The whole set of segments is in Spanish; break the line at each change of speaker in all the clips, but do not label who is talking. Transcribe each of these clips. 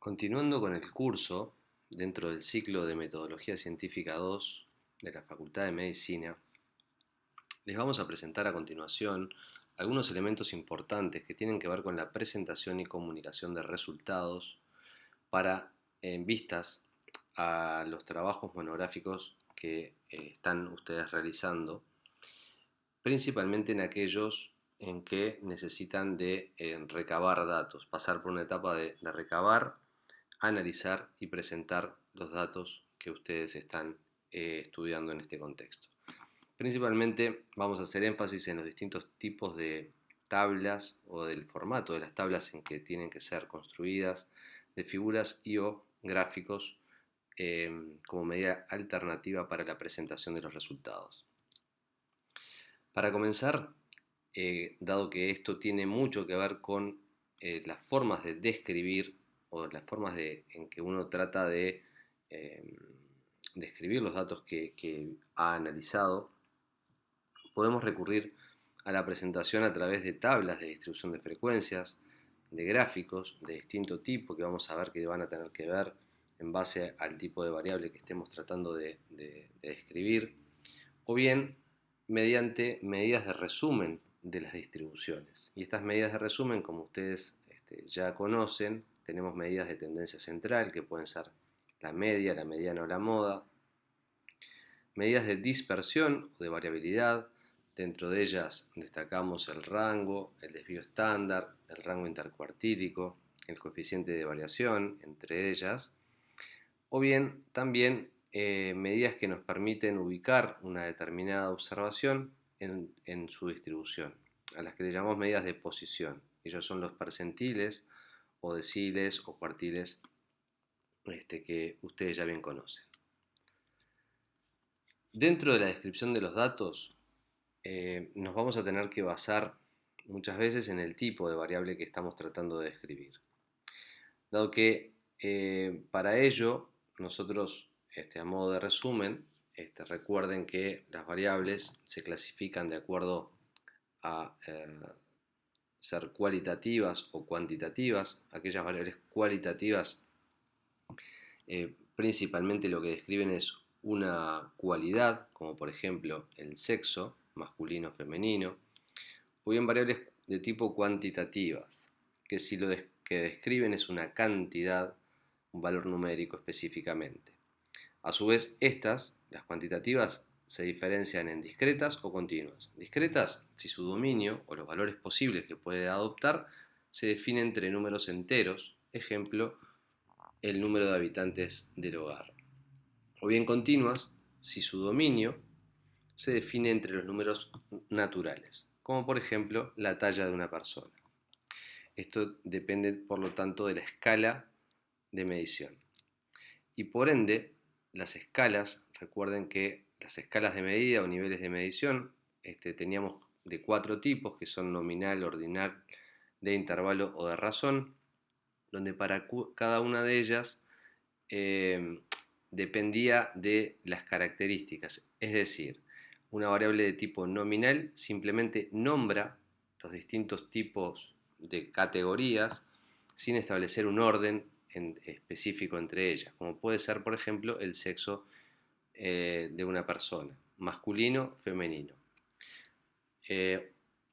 Continuando con el curso, dentro del ciclo de Metodología Científica 2 de la Facultad de Medicina, les vamos a presentar a continuación algunos elementos importantes que tienen que ver con la presentación y comunicación de resultados para en vistas a los trabajos monográficos que están ustedes realizando, principalmente en aquellos en que necesitan de recabar datos, pasar por una etapa de recabar, analizar y presentar los datos que ustedes están estudiando en este contexto. Principalmente vamos a hacer énfasis en los distintos tipos de tablas o del formato de las tablas en que tienen que ser construidas, de figuras y o gráficos como medida alternativa para la presentación de los resultados. Para comenzar, dado que esto tiene mucho que ver con las formas de describir o las formas en que uno trata de describir los datos que ha analizado, podemos recurrir a la presentación a través de tablas de distribución de frecuencias, de gráficos de distinto tipo que vamos a ver que van a tener que ver en base al tipo de variable que estemos tratando de describir, o bien mediante medidas de resumen de las distribuciones. Y estas medidas de resumen, como ustedes ya conocen, tenemos medidas de tendencia central, que pueden ser la media, la mediana o la moda, medidas de dispersión o de variabilidad, dentro de ellas destacamos el rango, el desvío estándar, el rango intercuartílico, el coeficiente de variación, entre ellas, o bien también medidas que nos permiten ubicar una determinada observación en su distribución, a las que le llamamos medidas de posición. Ellos son los percentiles o deciles o cuartiles que ustedes ya bien conocen. Dentro de la descripción de los datos, nos vamos a tener que basar muchas veces en el tipo de variable que estamos tratando de describir. Dado que para ello nosotros, a modo de resumen, recuerden que las variables se clasifican de acuerdo a ser cualitativas o cuantitativas. Aquellas variables cualitativas principalmente lo que describen es una cualidad, como por ejemplo el sexo, masculino o femenino, o bien variables de tipo cuantitativas, que si lo que describen es una cantidad, un valor numérico específicamente. A su vez, estas, las cuantitativas, se diferencian en discretas o continuas. Discretas, si su dominio o los valores posibles que puede adoptar se define entre números enteros, ejemplo, el número de habitantes del hogar. O bien continuas, si su dominio se define entre los números naturales, como por ejemplo la talla de una persona. Esto depende, por lo tanto, de la escala de medición. Y por ende, las escalas, recuerden que las escalas de medida o niveles de medición teníamos de 4 tipos, que son nominal, ordinal, de intervalo o de razón, donde para cada una de ellas dependía de las características. Es decir, una variable de tipo nominal simplemente nombra los distintos tipos de categorías sin establecer un orden específico entre ellas, como puede ser, por ejemplo, el sexo de una persona, masculino, femenino.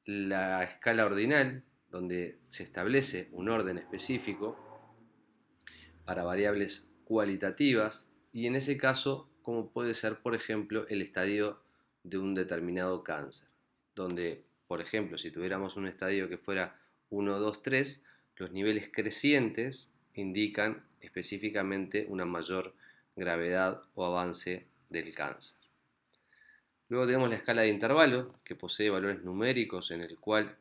La escala ordinal, donde se establece un orden específico para variables cualitativas, y en ese caso, como puede ser, por ejemplo, el estadio de un determinado cáncer, donde, por ejemplo, si tuviéramos un estadio que fuera 1, 2, 3, los niveles crecientes indican específicamente una mayor gravedad o avance del cáncer. Luego tenemos la escala de intervalo, que posee valores numéricos en el cual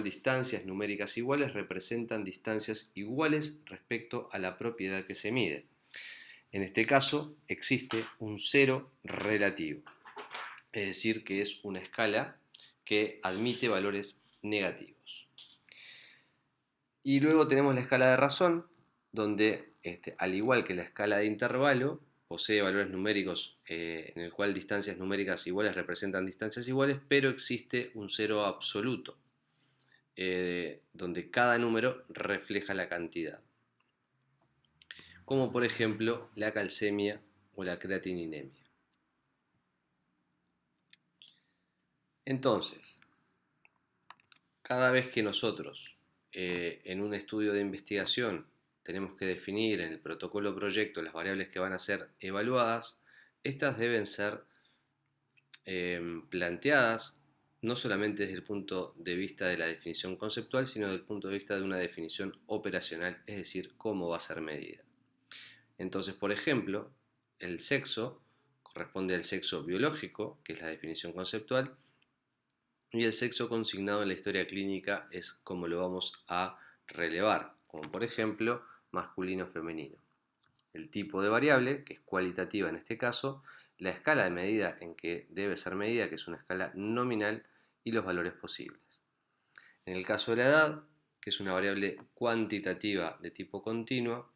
distancias numéricas iguales representan distancias iguales respecto a la propiedad que se mide. En este caso existe un cero relativo, es decir, que es una escala que admite valores negativos. Y luego tenemos la escala de razón, donde al igual que la escala de intervalo, posee valores numéricos en el cual distancias numéricas iguales representan distancias iguales, pero existe un cero absoluto. donde cada número refleja la cantidad, como por ejemplo la calcemia o la creatininemia. Entonces, cada vez que nosotros en un estudio de investigación tenemos que definir en el protocolo proyecto las variables que van a ser evaluadas, estas deben ser planteadas no solamente desde el punto de vista de la definición conceptual, sino desde el punto de vista de una definición operacional, es decir, cómo va a ser medida. Entonces, por ejemplo, el sexo corresponde al sexo biológico, que es la definición conceptual, y el sexo consignado en la historia clínica es como lo vamos a relevar, como por ejemplo masculino-femenino. El tipo de variable, que es cualitativa en este caso, la escala de medida en que debe ser medida, que es una escala nominal, y los valores posibles. En el caso de la edad, que es una variable cuantitativa de tipo continuo,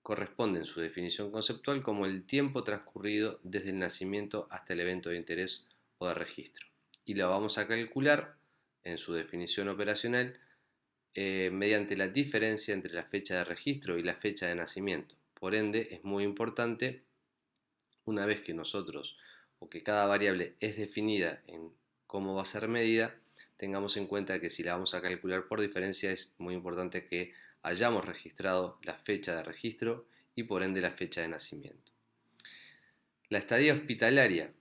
corresponde en su definición conceptual como el tiempo transcurrido desde el nacimiento hasta el evento de interés o de registro. Y la vamos a calcular en su definición operacional mediante la diferencia entre la fecha de registro y la fecha de nacimiento. Por ende, es muy importante, una vez que nosotros o que cada variable es definida en cómo va a ser medida, tengamos en cuenta que si la vamos a calcular por diferencia es muy importante que hayamos registrado la fecha de registro y por ende la fecha de nacimiento. La estadía hospitalaria,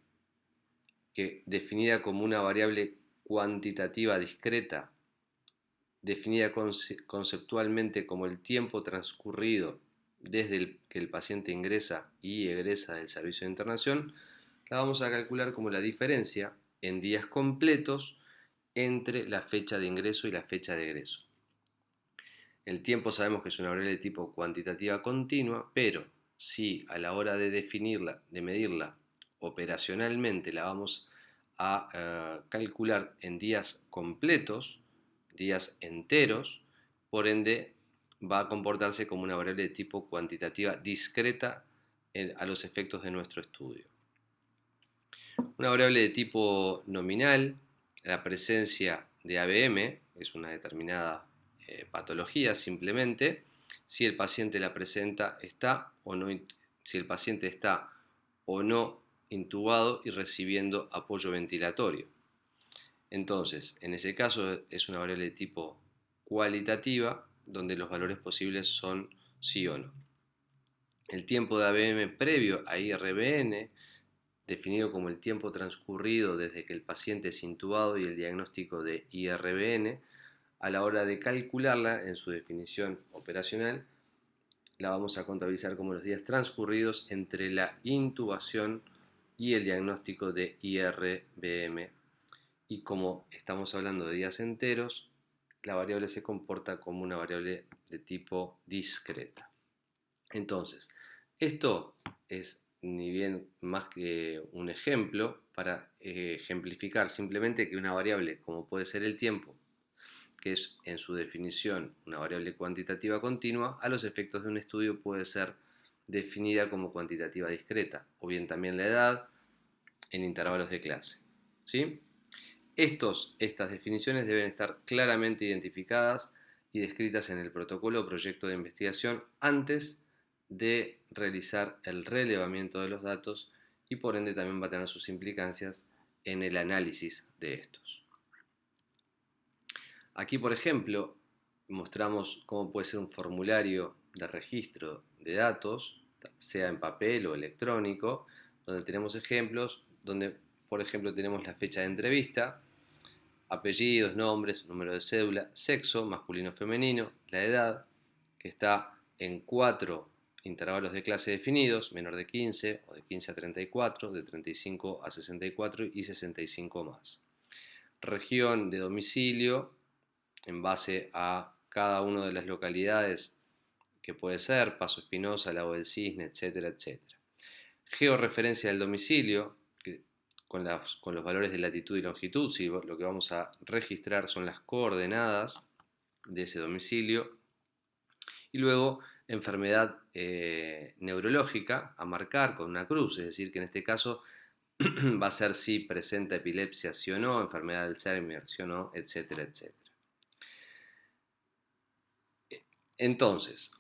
que definida como una variable cuantitativa discreta, definida conceptualmente como el tiempo transcurrido desde que el paciente ingresa y egresa del servicio de internación, la vamos a calcular como la diferencia en días completos entre la fecha de ingreso y la fecha de egreso. El tiempo sabemos que es una variable de tipo cuantitativa continua, pero si a la hora de definirla, de medirla operacionalmente, la vamos a calcular en días completos, días enteros, por ende va a comportarse como una variable de tipo cuantitativa discreta a los efectos de nuestro estudio. Una variable de tipo nominal, la presencia de ABM, es una determinada patología simplemente, si el paciente la presenta, está o no, si el paciente está o no intubado y recibiendo apoyo ventilatorio. Entonces, en ese caso es una variable de tipo cualitativa, donde los valores posibles son sí o no. El tiempo de ABM previo a IRBN, definido como el tiempo transcurrido desde que el paciente es intubado y el diagnóstico de IRBN, a la hora de calcularla en su definición operacional, la vamos a contabilizar como los días transcurridos entre la intubación y el diagnóstico de IRBM. Y como estamos hablando de días enteros, la variable se comporta como una variable de tipo discreta. Entonces, esto es ni bien más que un ejemplo para ejemplificar simplemente que una variable, como puede ser el tiempo, que es en su definición una variable cuantitativa continua, a los efectos de un estudio puede ser definida como cuantitativa discreta, o bien también la edad en intervalos de clase. ¿Sí? Estas definiciones deben estar claramente identificadas y descritas en el protocolo o proyecto de investigación antes de realizar el relevamiento de los datos y por ende también va a tener sus implicancias en el análisis de estos. Aquí, por ejemplo, mostramos cómo puede ser un formulario de registro de datos, sea en papel o electrónico, donde tenemos ejemplos, donde, por ejemplo, tenemos la fecha de entrevista, apellidos, nombres, número de cédula, sexo, masculino o femenino, la edad, que está en 4 intervalos de clase definidos, menor de 15 o de 15 a 34, de 35 a 64 y 65 más. Región de domicilio, en base a cada una de las localidades que puede ser, Paso Espinosa, Lago del Cisne, etcétera, etcétera. Georreferencia del domicilio, con los valores de latitud y longitud, si lo que vamos a registrar son las coordenadas de ese domicilio. Y luego enfermedad neurológica a marcar con una cruz, es decir, que en este caso va a ser si presenta epilepsia sí o no, enfermedad de Alzheimer sí o no, etcétera, etcétera. Entonces,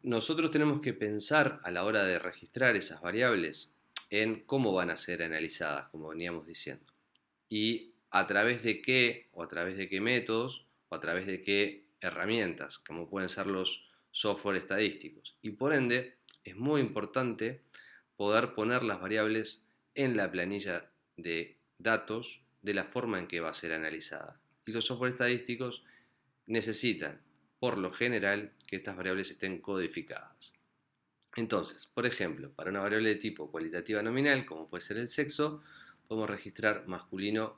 nosotros tenemos que pensar a la hora de registrar esas variables en cómo van a ser analizadas, como veníamos diciendo, y a través de qué, o a través de qué métodos, o a través de qué herramientas, como pueden ser los software estadísticos. Y por ende, es muy importante poder poner las variables en la planilla de datos de la forma en que va a ser analizada. Y los software estadísticos necesitan, por lo general, que estas variables estén codificadas. Entonces, por ejemplo, para una variable de tipo cualitativa nominal, como puede ser el sexo, podemos registrar masculino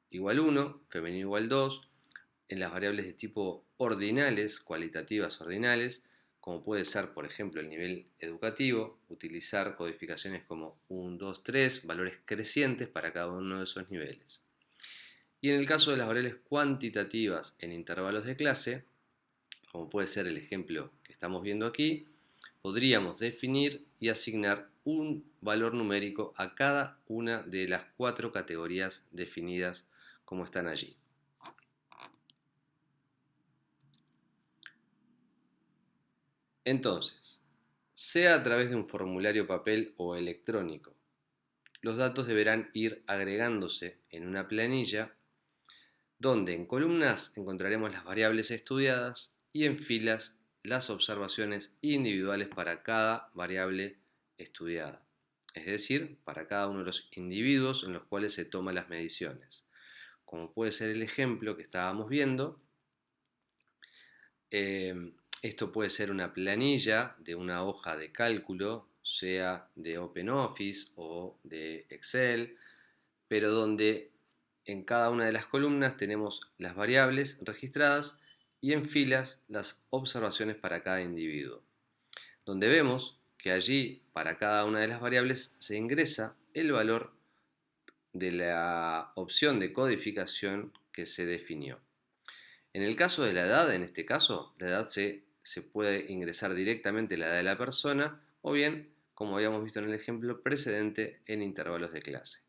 igual 1, femenino igual 2. En las variables de tipo ordinales, cualitativas ordinales, como puede ser, por ejemplo, el nivel educativo, utilizar codificaciones como 1, 2, 3, valores crecientes para cada uno de esos niveles. Y en el caso de las variables cuantitativas en intervalos de clase, como puede ser el ejemplo que estamos viendo aquí, podríamos definir y asignar un valor numérico a cada una de las 4 categorías definidas como están allí. Entonces, sea a través de un formulario papel o electrónico, los datos deberán ir agregándose en una planilla donde en columnas encontraremos las variables estudiadas y en filas las observaciones individuales para cada variable estudiada, es decir, para cada uno de los individuos en los cuales se toman las mediciones. Como puede ser el ejemplo que estábamos viendo, esto puede ser una planilla de una hoja de cálculo, sea de OpenOffice o de Excel, pero donde en cada una de las columnas tenemos las variables registradas y en filas las observaciones para cada individuo, donde vemos que allí para cada una de las variables se ingresa el valor de la opción de codificación que se definió. En el caso de la edad, en este caso, la edad se puede ingresar directamente la edad de la persona o bien, como habíamos visto en el ejemplo precedente, en intervalos de clase.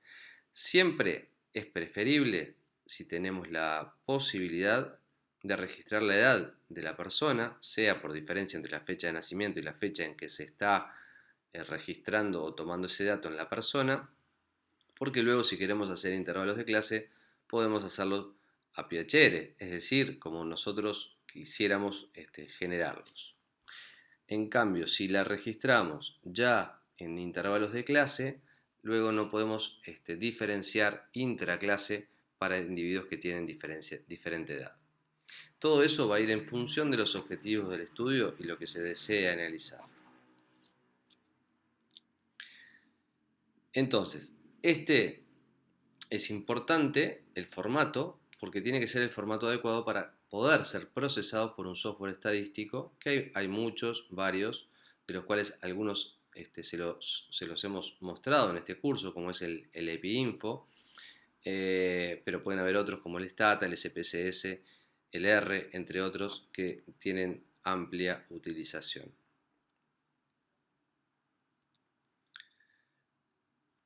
Siempre es preferible, si tenemos la posibilidad de registrar la edad de la persona, sea por diferencia entre la fecha de nacimiento y la fecha en que se está registrando o tomando ese dato en la persona, porque luego si queremos hacer intervalos de clase podemos hacerlo a piacere, es decir, como nosotros quisiéramos generarlos. En cambio, si la registramos ya en intervalos de clase, luego no podemos diferenciar intraclase para individuos que tienen diferente edad. Todo eso va a ir en función de los objetivos del estudio y lo que se desea analizar. Entonces, es importante el formato porque tiene que ser el formato adecuado para poder ser procesado por un software estadístico, que hay muchos, varios, de los cuales algunos se los hemos mostrado en este curso, como es el EpiInfo, pero pueden haber otros como el Stata, el SPSS, el R, entre otros, que tienen amplia utilización.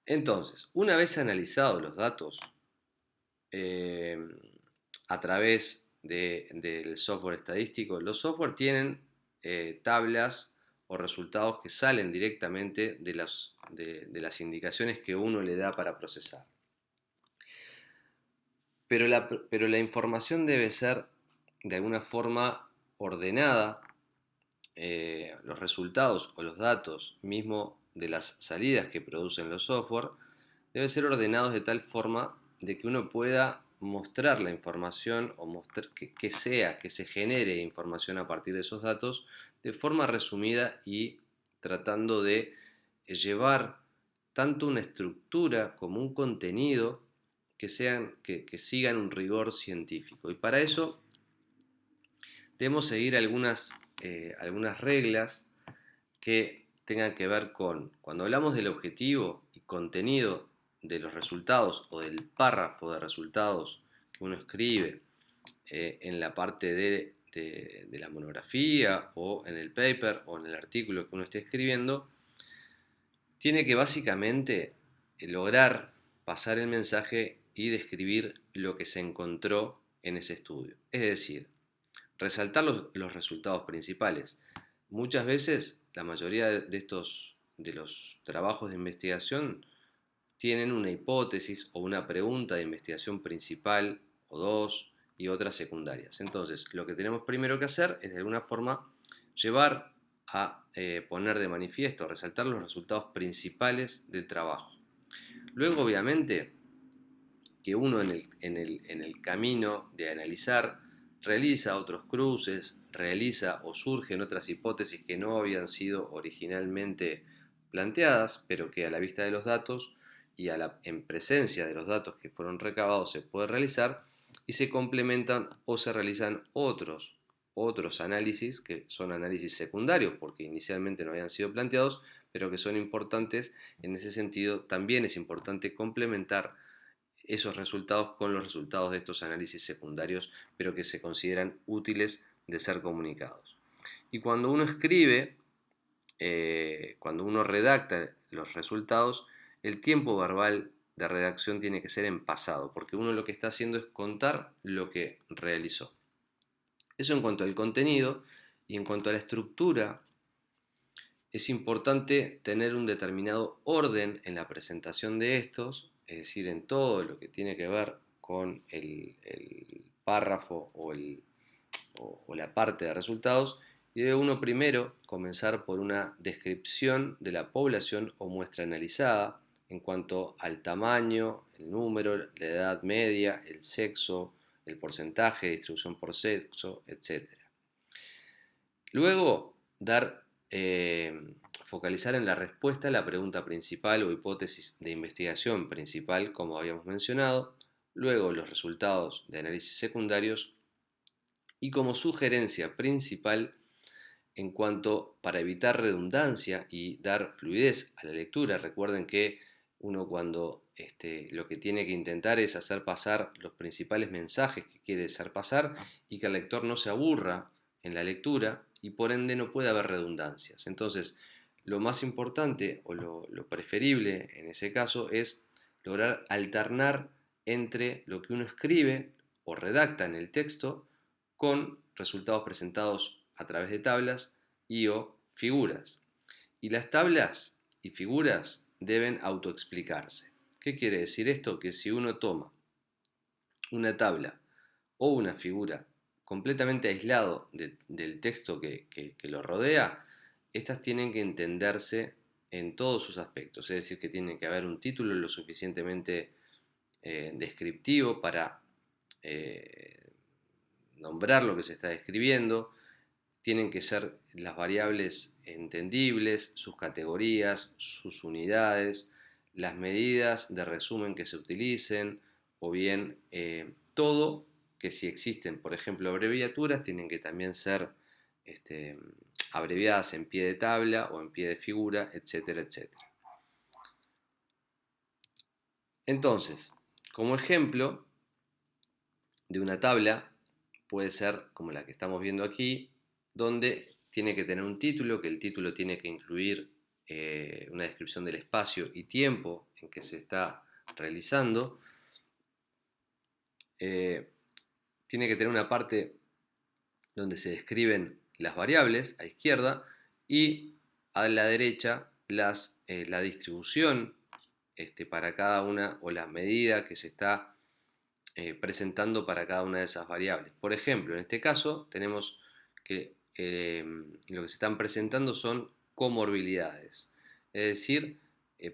Entonces, una vez analizados los datos eh, a través del software estadístico, los software tienen tablas o resultados que salen directamente de las indicaciones que uno le da para procesar. Pero la información debe ser de alguna forma ordenada, los resultados o los datos mismo de las salidas que producen los software deben ser ordenados de tal forma de que uno pueda mostrar la información o mostrar que se genere información a partir de esos datos de forma resumida y tratando de llevar tanto una estructura como un contenido que sigan un rigor científico. Y para eso debemos seguir algunas reglas que tengan que ver con, cuando hablamos del objetivo y contenido de los resultados o del párrafo de resultados que uno escribe en la parte de la monografía o en el paper o en el artículo que uno esté escribiendo, tiene que básicamente lograr pasar el mensaje y describir lo que se encontró en ese estudio. Es decir, resaltar los resultados principales. Muchas veces la mayoría de los trabajos de investigación tienen una hipótesis o una pregunta de investigación principal o dos y otras secundarias. Entonces, lo que tenemos primero que hacer es de alguna forma llevar a poner de manifiesto, resaltar los resultados principales del trabajo. Luego, obviamente, que uno en el camino de analizar realiza otros cruces, realiza o surgen otras hipótesis que no habían sido originalmente planteadas, pero que a la vista de los datos y en presencia de los datos que fueron recabados se puede realizar y se complementan o se realizan otros análisis que son análisis secundarios porque inicialmente no habían sido planteados, pero que son importantes. En ese sentido, también es importante complementar esos resultados con los resultados de estos análisis secundarios, pero que se consideran útiles de ser comunicados. Y cuando uno escribe, cuando uno redacta los resultados, el tiempo verbal de redacción tiene que ser en pasado, porque uno lo que está haciendo es contar lo que realizó. Eso en cuanto al contenido, y en cuanto a la estructura, es importante tener un determinado orden en la presentación de estos, es decir, en todo lo que tiene que ver con el párrafo o la parte de resultados, y debe uno primero comenzar por una descripción de la población o muestra analizada en cuanto al tamaño, el número, la edad media, el sexo, el porcentaje de distribución por sexo, etc. Luego, focalizar en la respuesta a la pregunta principal o hipótesis de investigación principal, como habíamos mencionado. Luego, los resultados de análisis secundarios. Y como sugerencia principal, en cuanto para evitar redundancia y dar fluidez a la lectura, recuerden que uno cuando lo que tiene que intentar es hacer pasar los principales mensajes que quiere hacer pasar y que el lector no se aburra en la lectura y por ende no puede haber redundancias. Entonces, lo más importante o lo preferible en ese caso es lograr alternar entre lo que uno escribe o redacta en el texto con resultados presentados a través de tablas y o figuras. Y las tablas y figuras deben autoexplicarse. ¿Qué quiere decir esto? Que si uno toma una tabla o una figura completamente aislado del texto que lo rodea, estas tienen que entenderse en todos sus aspectos, es decir, que tiene que haber un título lo suficientemente descriptivo para nombrar lo que se está describiendo, tienen que ser las variables entendibles, sus categorías, sus unidades, las medidas de resumen que se utilicen, o bien todo que si existen, por ejemplo, abreviaturas, tienen que también ser abreviadas en pie de tabla o en pie de figura, etcétera, etcétera. Entonces, como ejemplo de una tabla, puede ser como la que estamos viendo aquí, donde tiene que tener un título, que el título tiene que incluir una descripción del espacio y tiempo en que se está realizando. Tiene que tener una parte donde se describen las variables a izquierda y a la derecha la distribución para cada una o la medida que se está presentando para cada una de esas variables. Por ejemplo, en este caso tenemos que lo que se están presentando son comorbilidades, es decir,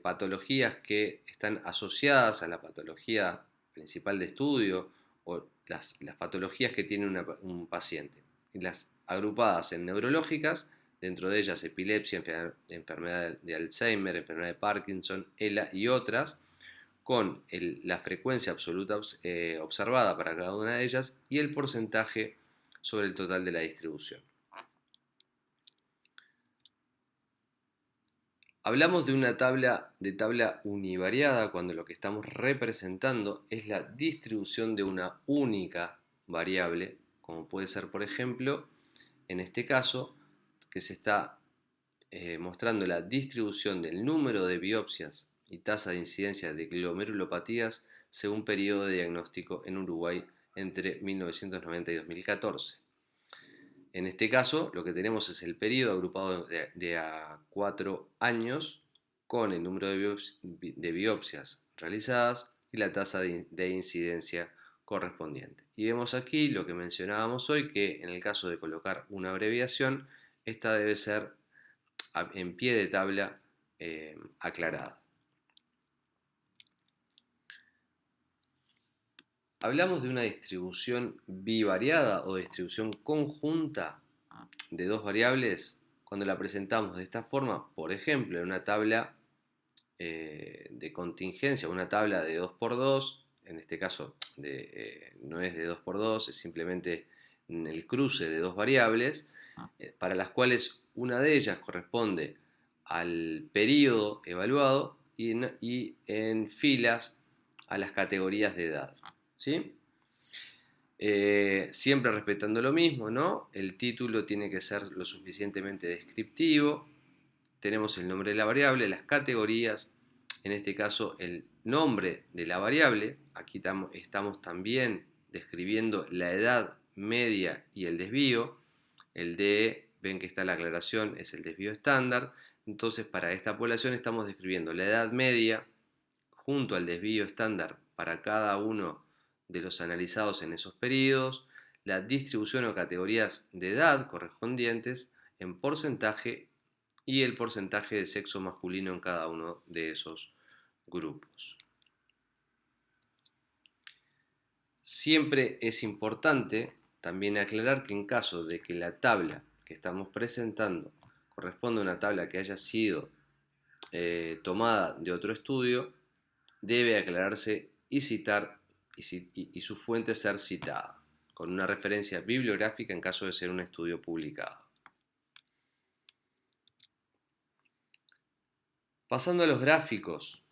patologías que están asociadas a la patología principal de estudio o las patologías que tiene un paciente. Y las agrupadas en neurológicas, dentro de ellas epilepsia, enfermedad de Alzheimer, enfermedad de Parkinson, ELA y otras, con la frecuencia absoluta observada para cada una de ellas y el porcentaje sobre el total de la distribución. Hablamos de una tabla univariada cuando lo que estamos representando es la distribución de una única variable, como puede ser, por ejemplo, en este caso, que se está mostrando la distribución del número de biopsias y tasa de incidencia de glomerulopatías según periodo de diagnóstico en Uruguay entre 1990 y 2014. En este caso, lo que tenemos es el periodo agrupado de a 4 años con el número de biopsias realizadas y la tasa de incidencia correspondiente. Y vemos aquí lo que mencionábamos hoy, que en el caso de colocar una abreviación, esta debe ser en pie de tabla aclarada. Hablamos de una distribución bivariada o distribución conjunta de dos variables cuando la presentamos de esta forma, por ejemplo, en una tabla de contingencia, una tabla de 2 por 2, en este caso no es de 2 por 2, es simplemente el cruce de dos variables, para las cuales una de ellas corresponde al periodo evaluado y en filas a las categorías de edad. ¿Sí? Siempre respetando lo mismo, ¿no? El título tiene que ser lo suficientemente descriptivo. Tenemos el nombre de la variable, las categorías, en este caso el nombre de la variable. Aquí estamos también describiendo la edad media y el desvío. El D, ven que está la aclaración, es el desvío estándar. Entonces, para esta población estamos describiendo la edad media junto al desvío estándar para cada uno de los analizados en esos periodos, la distribución o categorías de edad correspondientes en porcentaje y el porcentaje de sexo masculino en cada uno de esos grupos. Siempre es importante también aclarar que en caso de que la tabla que estamos presentando corresponda a una tabla que haya sido tomada de otro estudio, debe aclararse y citar y su fuente ser citada, con una referencia bibliográfica en caso de ser un estudio publicado. Pasando a los gráficos,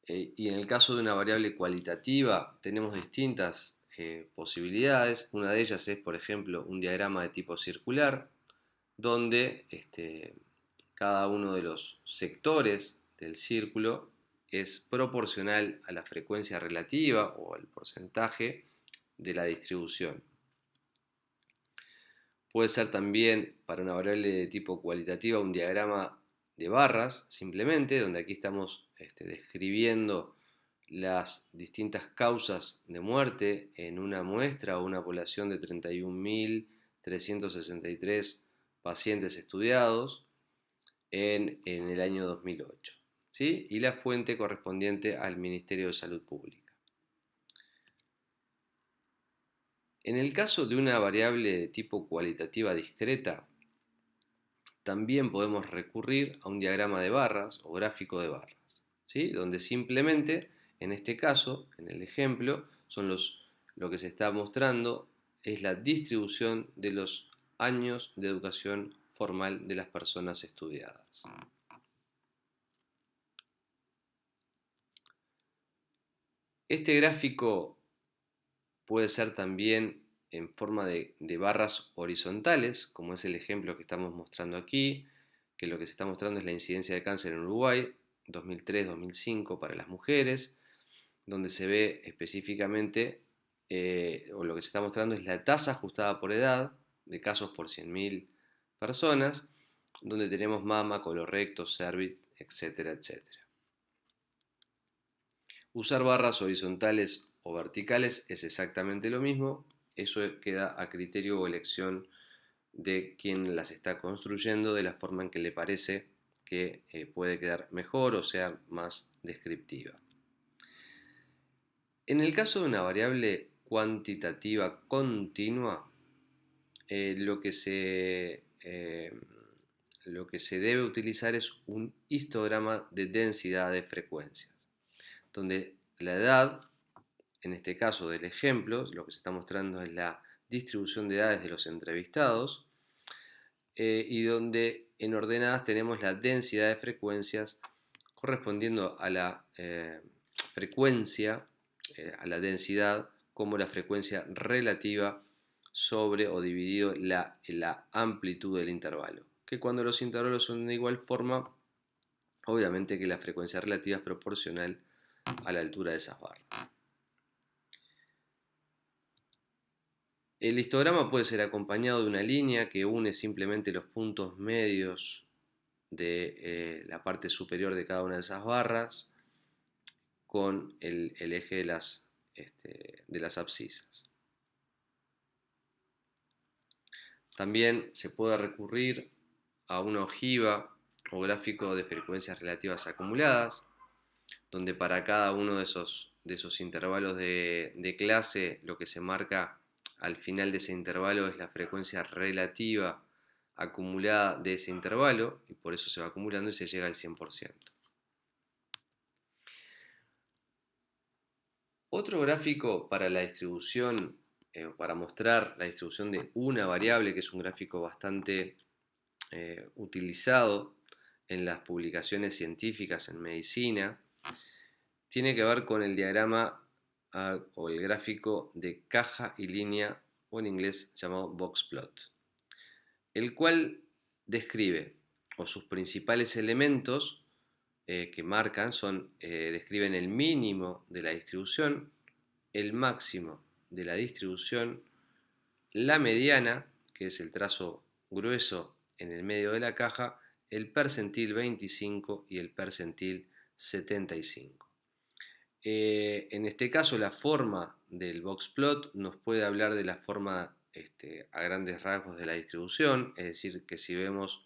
y en el caso de una variable cualitativa tenemos distintas posibilidades. Una de ellas es, por ejemplo, un diagrama de tipo circular, donde cada uno de los sectores del círculo es proporcional a la frecuencia relativa o al porcentaje de la distribución. Puede ser también para una variable de tipo cualitativa un diagrama de barras, simplemente, donde aquí estamos describiendo las distintas causas de muerte en una muestra o una población de 31.363 pacientes estudiados en el año 2008. ¿Sí? Y la fuente correspondiente al Ministerio de Salud Pública. En el caso de una variable de tipo cualitativa discreta, también podemos recurrir a un diagrama de barras o gráfico de barras, ¿sí? Donde simplemente, en este caso, en el ejemplo, lo que se está mostrando es la distribución de los años de educación formal de las personas estudiadas. Este gráfico puede ser también en forma de barras horizontales, como es el ejemplo que estamos mostrando aquí, que lo que se está mostrando es la incidencia de cáncer en Uruguay, 2003-2005 para las mujeres, donde se ve específicamente, o lo que se está mostrando es la tasa ajustada por edad de casos por 100.000 personas, donde tenemos mama, colorecto, cervix, etcétera, etcétera. Usar barras horizontales o verticales es exactamente lo mismo, eso queda a criterio o elección de quien las está construyendo, de la forma en que le parece que puede quedar mejor o sea más descriptiva. En el caso de una variable cuantitativa continua, lo que se debe utilizar es un histograma de densidad de frecuencias, donde la edad, en este caso del ejemplo, lo que se está mostrando es la distribución de edades de los entrevistados, y donde en ordenadas tenemos la densidad de frecuencias correspondiendo a la frecuencia, a la densidad como la frecuencia relativa sobre o dividido la amplitud del intervalo, que cuando los intervalos son de igual forma, obviamente que la frecuencia relativa es proporcional a la altura de esas barras. El histograma puede ser acompañado de una línea que une simplemente los puntos medios de la parte superior de cada una de esas barras con el eje de las abscisas. También se puede recurrir a una ojiva o gráfico de frecuencias relativas acumuladas, donde para cada uno de esos intervalos de clase lo que se marca al final de ese intervalo es la frecuencia relativa acumulada de ese intervalo, y por eso se va acumulando y se llega al 100%. Otro gráfico para la distribución, para mostrar la distribución de una variable, que es un gráfico bastante utilizado en las publicaciones científicas en medicina, tiene que ver con el diagrama o el gráfico de caja y línea, o en inglés llamado box plot, el cual describe, o sus principales elementos que marcan describen el mínimo de la distribución, el máximo de la distribución, la mediana, que es el trazo grueso en el medio de la caja, el percentil 25 y el percentil 75. En este caso, la forma del box plot nos puede hablar de la forma a grandes rasgos de la distribución, es decir, que si vemos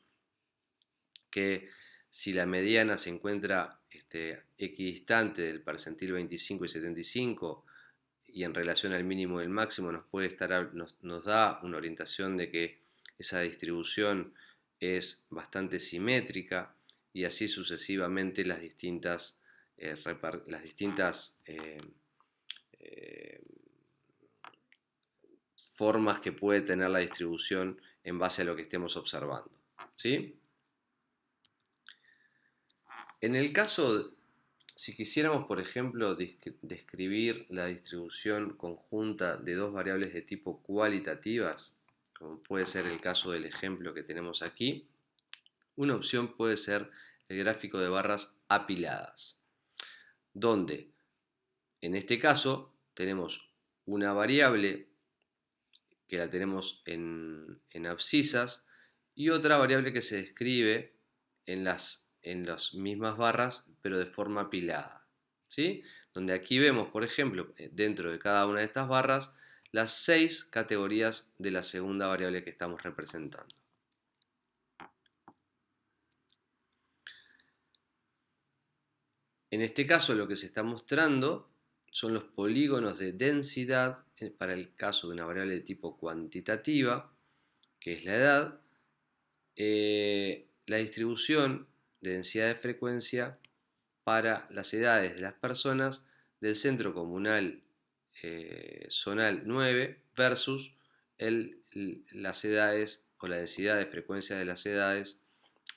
que si la mediana se encuentra equidistante del percentil 25 y 75 y en relación al mínimo y el máximo, nos da una orientación de que esa distribución es bastante simétrica, y así sucesivamente las distintas formas que puede tener la distribución en base a lo que estemos observando, ¿sí? En el caso, si quisiéramos, por ejemplo, describir la distribución conjunta de dos variables de tipo cualitativas, como puede ser el caso del ejemplo que tenemos aquí, una opción puede ser el gráfico de barras apiladas, donde en este caso tenemos una variable que la tenemos en abscisas y otra variable que se describe en las mismas barras pero de forma apilada, ¿sí? Donde aquí vemos, por ejemplo, dentro de cada una de estas barras, las 6 categorías de la segunda variable que estamos representando. En este caso lo que se está mostrando son los polígonos de densidad para el caso de una variable de tipo cuantitativa, que es la edad, la distribución de densidad de frecuencia para las edades de las personas del centro comunal zonal 9 versus las edades o la densidad de frecuencia de las edades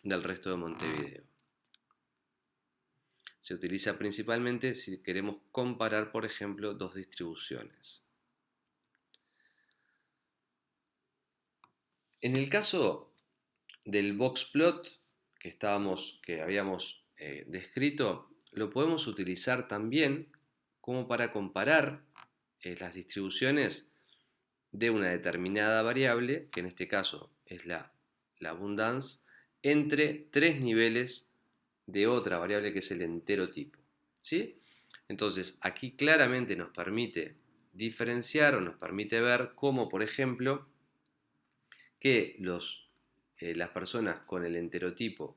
del resto de Montevideo. Se utiliza principalmente si queremos comparar, por ejemplo, dos distribuciones. En el caso del box plot que habíamos descrito, lo podemos utilizar también como para comparar las distribuciones de una determinada variable, que en este caso es la abundancia, entre tres niveles de otra variable que es el enterotipo, ¿sí? Entonces, aquí claramente nos permite diferenciar o nos permite ver cómo, por ejemplo, que las personas con el enterotipo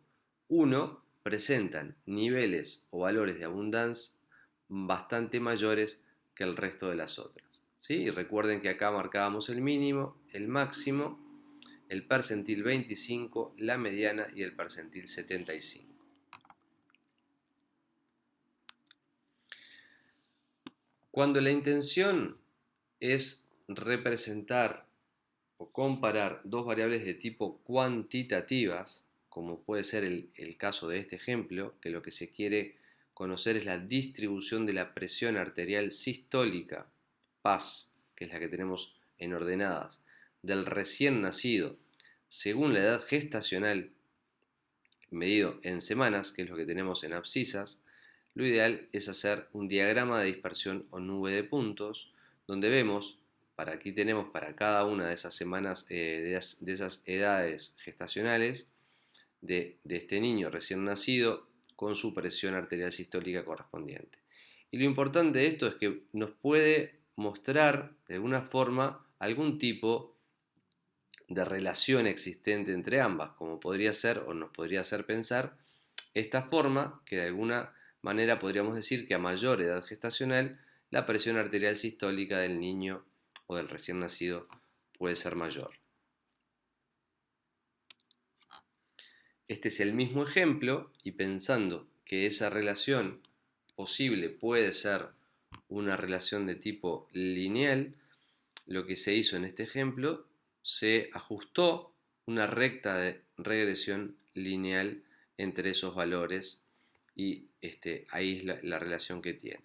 1 presentan niveles o valores de abundancia bastante mayores que el resto de las otras, ¿sí? Y recuerden que acá marcábamos el mínimo, el máximo, el percentil 25, la mediana y el percentil 75. Cuando la intención es representar o comparar dos variables de tipo cuantitativas, como puede ser el caso de este ejemplo, que lo que se quiere conocer es la distribución de la presión arterial sistólica, PAS, que es la que tenemos en ordenadas, del recién nacido, según la edad gestacional, medido en semanas, que es lo que tenemos en abscisas, lo ideal es hacer un diagrama de dispersión o nube de puntos, donde vemos aquí tenemos para cada una de esas semanas, de esas edades gestacionales de este niño recién nacido con su presión arterial sistólica correspondiente. Y lo importante de esto es que nos puede mostrar de alguna forma algún tipo de relación existente entre ambas, como podría ser o nos podría hacer pensar esta forma, que de alguna manera podríamos decir que a mayor edad gestacional la presión arterial sistólica del niño o del recién nacido puede ser mayor. Este es el mismo ejemplo y pensando que esa relación posible puede ser una relación de tipo lineal, lo que se hizo en este ejemplo, se ajustó una recta de regresión lineal entre esos valores y ahí es la relación que tiene.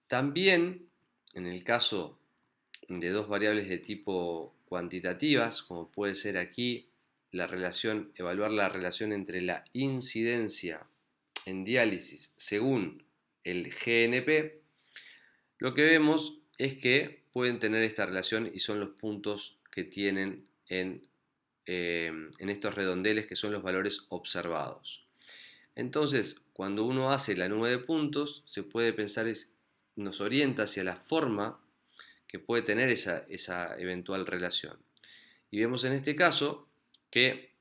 También, en el caso de dos variables de tipo cuantitativas, como puede ser aquí la relación, evaluar la relación entre la incidencia en diálisis según el GNP, lo que vemos es que pueden tener esta relación y son los puntos que tienen en estos redondeles que son los valores observados. Entonces, cuando uno hace la nube de puntos, se puede pensar, nos orienta hacia la forma que puede tener esa eventual relación. Y vemos en este caso que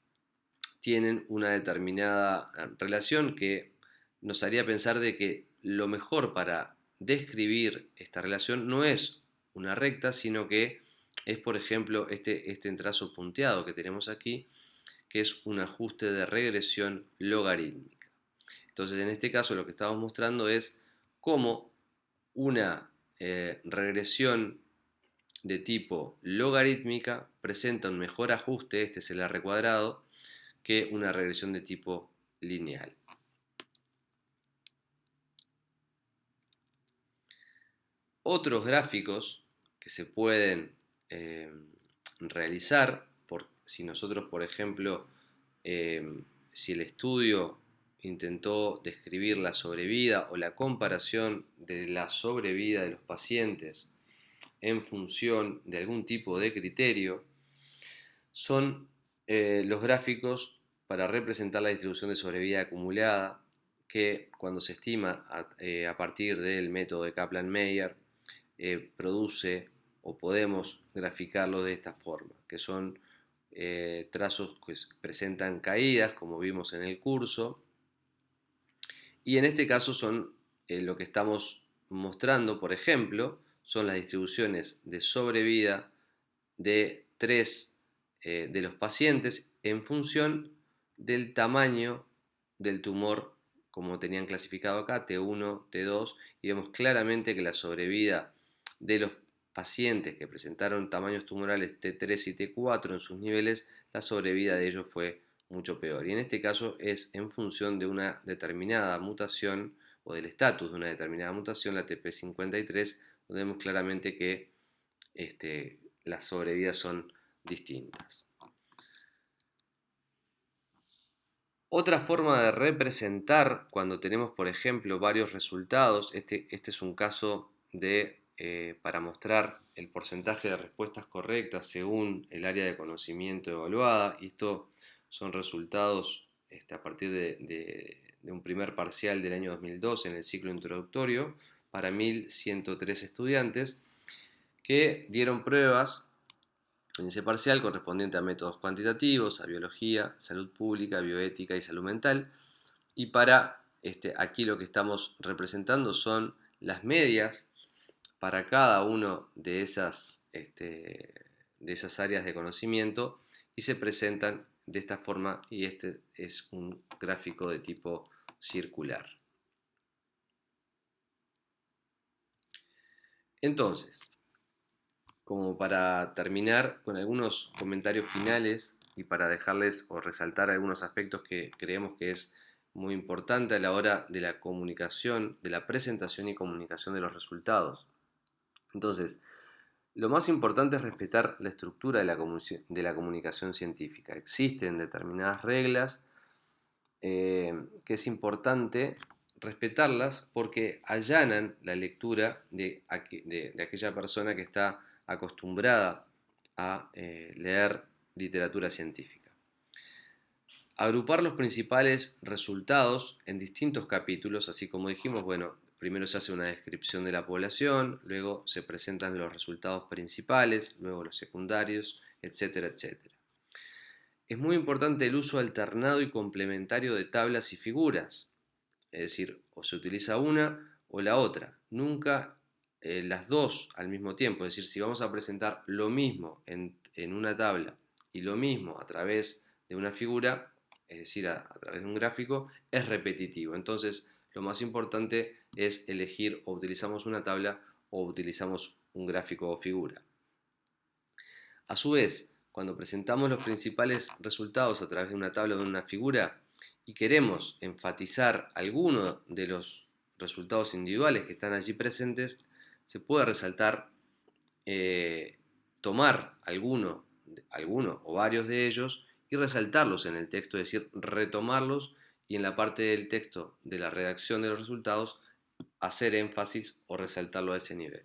tienen una determinada relación que nos haría pensar de que lo mejor para describir esta relación no es una recta, sino que es, por ejemplo, este trazo punteado que tenemos aquí, que es un ajuste de regresión logarítmica. Entonces, en este caso lo que estamos mostrando es cómo una regresión de tipo logarítmica presenta un mejor ajuste, este es el R cuadrado, que una regresión de tipo lineal. Otros gráficos que se pueden realizar, si nosotros, por ejemplo, si el estudio intentó describir la sobrevida o la comparación de la sobrevida de los pacientes en función de algún tipo de criterio, son los gráficos para representar la distribución de sobrevida acumulada que cuando se estima a partir del método de Kaplan-Meier produce o podemos graficarlo de esta forma, que son trazos que presentan caídas como vimos en el curso y en este caso son lo que estamos mostrando, por ejemplo, son las distribuciones de sobrevida de tres de los pacientes en función del tamaño del tumor, como tenían clasificado acá, T1, T2, y vemos claramente que la sobrevida de los pacientes que presentaron tamaños tumorales T3 y T4 en sus niveles, la sobrevida de ellos fue mucho peor. Y en este caso es en función de una determinada mutación o del estatus de una determinada mutación, la TP53, donde vemos claramente que las sobrevidas son distintas. Otra forma de representar cuando tenemos, por ejemplo, varios resultados, este es un caso para mostrar el porcentaje de respuestas correctas según el área de conocimiento evaluada, y esto son resultados a partir de un primer parcial del año 2012 en el ciclo introductorio para 1.103 estudiantes que dieron pruebas en ese parcial correspondiente a métodos cuantitativos, a biología, salud pública, bioética y salud mental. Y para aquí lo que estamos representando son las medias para cada uno de esas áreas de conocimiento y se presentan de esta forma y este es un gráfico de tipo circular. Entonces, como para terminar con algunos comentarios finales y para dejarles o resaltar algunos aspectos que creemos que es muy importante a la hora de la comunicación, de la presentación y comunicación de los resultados. Entonces, lo más importante es respetar la estructura de la comunicación científica. Existen determinadas reglas que es importante respetarlas porque allanan la lectura de aquella persona que está acostumbrada a leer literatura científica. Agrupar los principales resultados en distintos capítulos, así como dijimos, bueno, primero se hace una descripción de la población, luego se presentan los resultados principales, luego los secundarios, etcétera, etcétera. Es muy importante el uso alternado y complementario de tablas y figuras, es decir, o se utiliza una o la otra, nunca las dos al mismo tiempo, es decir, si vamos a presentar lo mismo en una tabla y lo mismo a través de una figura, es decir, a través de un gráfico, es repetitivo. Entonces, lo más importante es elegir o utilizamos una tabla o utilizamos un gráfico o figura. A su vez, cuando presentamos los principales resultados a través de una tabla o de una figura y queremos enfatizar alguno de los resultados individuales que están allí presentes, se puede resaltar, tomar alguno o varios de ellos y resaltarlos en el texto, es decir, retomarlos y en la parte del texto de la redacción de los resultados hacer énfasis o resaltarlo a ese nivel.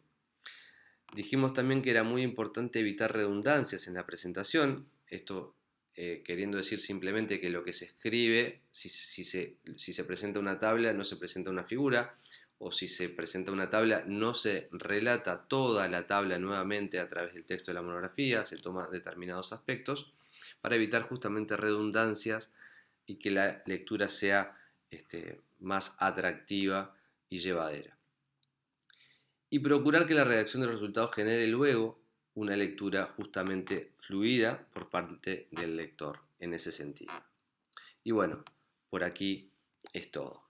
Dijimos también que era muy importante evitar redundancias en la presentación, esto queriendo decir simplemente que lo que se escribe, si se presenta una tabla, no se presenta una figura, o si se presenta una tabla, no se relata toda la tabla nuevamente a través del texto de la monografía, se toman determinados aspectos, para evitar justamente redundancias y que la lectura sea más atractiva y llevadera. Y procurar que la redacción de los resultados genere luego una lectura justamente fluida por parte del lector en ese sentido. Y bueno, por aquí es todo.